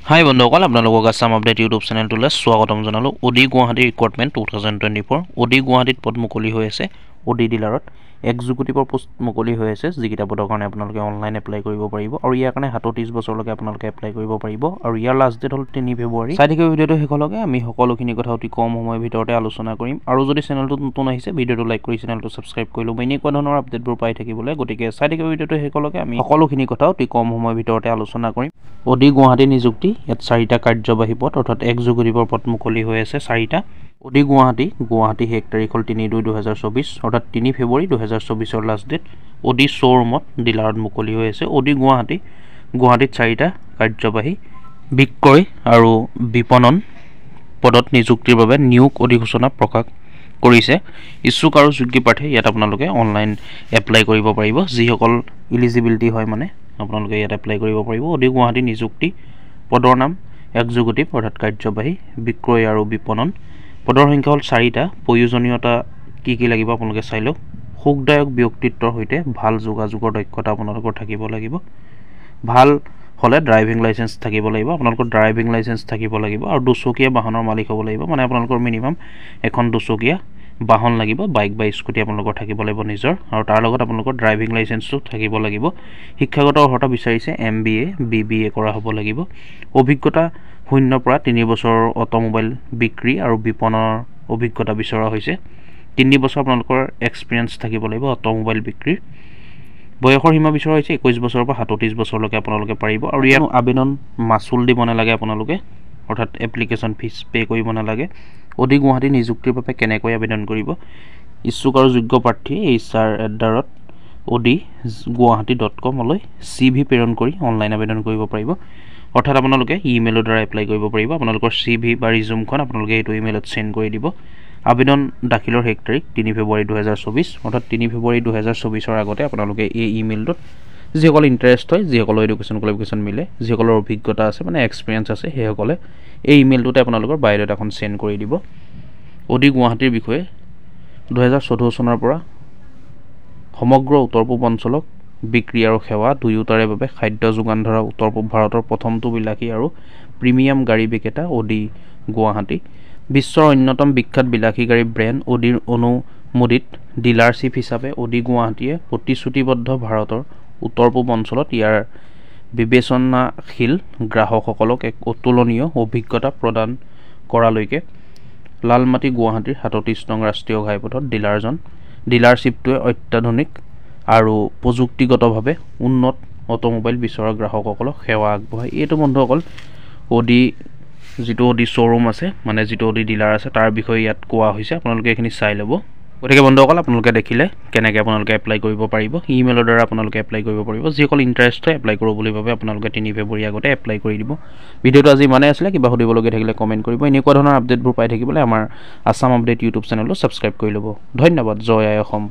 হাই বন্ধুসকল, আপোনালোকক Assam update YouTube চেনেলটোলৈ স্বাগতম জনালোঁ। অডি গুৱাহাটী ৰিক্ৰুটমেণ্ট 2024 অডি গুৱাহাটীত পদ মুকলি হৈ আছে। অডি ডিলাৰত এক্সিকিউটিভৰ পোষ্ট মুকলি হৈ আছে, যিকেইটা পদৰ কাৰণে আপোনালোকে অনলাইন এপ্লাই কৰিব পাৰিব আৰু ইয়াৰ কাৰণে 37 বছৰলৈকে আপোনালোকে এপ্লাই কৰিব পাৰিব আৰু ইয়াৰ লাষ্ট ডেট হ'ল 3 ফেব্ৰুৱাৰী। চাই থাকিব ভিডিঅ'টো শেষলৈকে, আমি সকলোখিনি কথা অতি কম সময়ৰ ভিতৰতে আলোচনা কৰিম। আৰু যদি চেনেলটো নতুন আহিছে, ভিডিঅ'টো লাইক কৰি চেনেলটো ছাবস্ক্ৰাইব কৰি ল'ব এনেকুৱা ধৰণৰ আপডেটবোৰ পাই থাকিবলৈ। গতিকে চাই থাকিব ভিডিঅ'টো শেষলৈকে, আমি সকলোখিনি কথা অতি কম সময়ৰ ভিতৰতে আলোচনা কৰিম। অডি গুৱাহাটী নিযুক্তি, ইয়াত 4টা কাৰ্যবাহী পদ অৰ্থাৎ এক্সিকিউটিভৰ পদ মুকলি হৈ আছে 4টা। অডি গুৱাহাটী শেষ তাৰিখ হ'ল 3/2/2024 অৰ্থাৎ 3 ফেব্ৰুৱাৰী 2024 লাষ্ট ডেট। অডি শ্ব'ৰুমত ডিলাৰত মুকলি হৈ আছে। অডি গুৱাহাটীত 4টা কাৰ্যবাহী বিক্ৰয় আৰু বিপণন পদত নিযুক্তিৰ বাবে নিয়োগ অধিসূচনা প্ৰকাশ কৰিছে। ইচ্ছুক আৰু যোগ্য প্ৰাৰ্থী ইয়াত আপোনালোকে অনলাইন এপ্লাই কৰিব পাৰিব। যিসকল ইলিজিবিলিটি হয় মানে আপোনালোকে ইয়াত এপ্লাই কৰিব পাৰিব। অডি গুৱাহাটী নিযুক্তি, পদৰ নাম এক্সিকিউটিভ অৰ্থাৎ কাৰ্যবাহী বিক্ৰয় আৰু বিপণন। পদৰ সংখ্যা হ'ল 4টা। প্ৰয়োজনীয়তা কি লাগিব আপোনালোকে চাই লওক। সুখদায়ক ব্যক্তিত্বৰ সৈতে ভাল যোগাযোগৰ দক্ষতা আপোনালোকৰ থাকিব লাগিব। ভাল হ'লে ড্ৰাইভিং লাইচেঞ্চ থাকিব লাগিব, আপোনালোকৰ ড্ৰাইভিং লাইচেঞ্চ থাকিব লাগিব আৰু দুচকীয়া বাহনৰ মালিক হ'ব লাগিব। মানে আপোনালোকৰ মিনিমাম এখন দুচকীয়া বাহন লাগিব, বাইক বা স্কুটি আপোনালোকৰ থাকিব লাগিব নিজৰ, আৰু তাৰ লগত আপোনালোকৰ ড্ৰাইভিং লাইচেঞ্চটো থাকিব লাগিব। শিক্ষাগত অৰ্হতা বিচাৰিছে MBA BBA কৰা হ'ব লাগিব। অভিজ্ঞতা 0 পৰা 3 বছৰৰ অট'মোবাইল বিক্ৰী আৰু বিপণনৰ অভিজ্ঞতা বিচৰা হৈছে। 3 বছৰ আপোনালোকৰ এক্সপিৰিয়েঞ্চ থাকিব লাগিব অট'মোবাইল বিক্ৰীৰ। বয়সৰ সীমা বিচৰা হৈছে 21 বছৰৰ পৰা 37 বছৰলৈকে আপোনালোকে পাৰিব। আৰু ইয়াত আবেদন মাচুল দিব নালাগে আপোনালোকে, অৰ্থাৎ এপ্লিকেশ্যন ফিজ পে' কৰিব নালাগে। অডি গুৱাহাটী নিযুক্তিৰ বাবে কেনেকৈ আবেদন কৰিব? ইচ্ছুক আৰু যোগ্য প্ৰাৰ্থী hr@odiguwahati.com CV প্ৰেৰণ কৰি অনলাইন আবেদন কৰিব পাৰিব। অৰ্থাৎ আপোনালোকে ইমেইলৰ দ্বাৰা এপ্লাই কৰিব পাৰিব। আপোনালোকৰ CV বা ৰিজিউমখন আপোনালোকে এইটো ইমেইলত চেণ্ড কৰি দিব। আবেদন দাখিলৰ শেষ তাৰিখ 3 ফেব্ৰুৱাৰী 2024 অৰ্থাৎ 3 ফেব্ৰুৱাৰী 2024 আগতে আপোনালোকে এই ইমেইলটোত যিসকল ইণ্টাৰেষ্ট হয়, যিসকলৰ এডুকেশ্যন কোৱালিফিকেশ্যন মিলে, যিসকলৰ অভিজ্ঞতা আছে মানে এক্সপিৰিয়েঞ্চ আছে, সেইসকলে এই ইমেইলটোতে আপোনালোকৰ বায়'ডাটাখন চেণ্ড কৰি দিব। অডি গুৱাহাটীৰ বিষয়ে 2014 চনৰ পৰা সমগ্ৰ উত্তৰ পূব অঞ্চলক বিক্ৰী আৰু সেৱা দুয়োটাৰে বাবে খাদ্য যোগান ধৰা উত্তৰ পূব ভাৰতৰ প্ৰথমটো বিলাসী আৰু প্ৰিমিয়াম গাড়ী বিক্ৰেতা অডি গুৱাহাটী। বিশ্বৰ অন্যতম বিখ্যাত বিলাসী গাড়ী ব্ৰেণ্ড অডিৰ অনুমোদিত ডিলাৰশ্বিপ হিচাপে অডি গুৱাহাটীয়ে প্ৰতিশ্ৰুতিবদ্ধ ভাৰতৰ উত্তৰ পূব অঞ্চলত ইয়াৰ বিবেচনাশীল গ্ৰাহকসকলক এক অতুলনীয় অভিজ্ঞতা প্ৰদান কৰালৈকে লালমাটি গুৱাহাটীৰ 37 নং ৰাষ্ট্ৰীয় ঘাইপথত ডিলাৰশ্বিপটোৱে অত্যাধুনিক আৰু প্ৰযুক্তিগতভাৱে উন্নত অট'মোবাইল বিচৰা গ্ৰাহকসকলক সেৱা আগবঢ়ায়। এইটো বন্ধুসকল যিটো অডি শ্ব'ৰুম আছে, মানে যিটো অডি ডিলাৰ আছে, তাৰ বিষয়ে ইয়াত কোৱা হৈছে। আপোনালোকে এইখিনি চাই ল'ব। গতিকে বন্ধুসকল, আপোনালোকে দেখিলে কেনেকৈ আপোনালোকে এপ্লাই কৰিব পাৰিব। ইমেইলৰ দ্বাৰা আপোনালোকে এপ্লাই কৰিব পাৰিব। যিসকল ইণ্টাৰেষ্ট হয় এপ্লাই কৰোঁ বুলি ভাবে আপোনালোকে 3 ফেব্ৰুৱাৰী আগতে এপ্লাই কৰি দিব। ভিডিঅ'টো আজি ইমানেই আছিলে। কিবা সুধিবলগীয়া থাকিলে কমেণ্ট কৰিব। এনেকুৱা ধৰণৰ আপডেটবোৰ পাই থাকিবলৈ আমাৰ আছাম আপডেট ইউটিউব চেনেলটো ছাবস্ক্ৰাইব কৰি ল'ব। ধন্যবাদ। জয় আই অসম।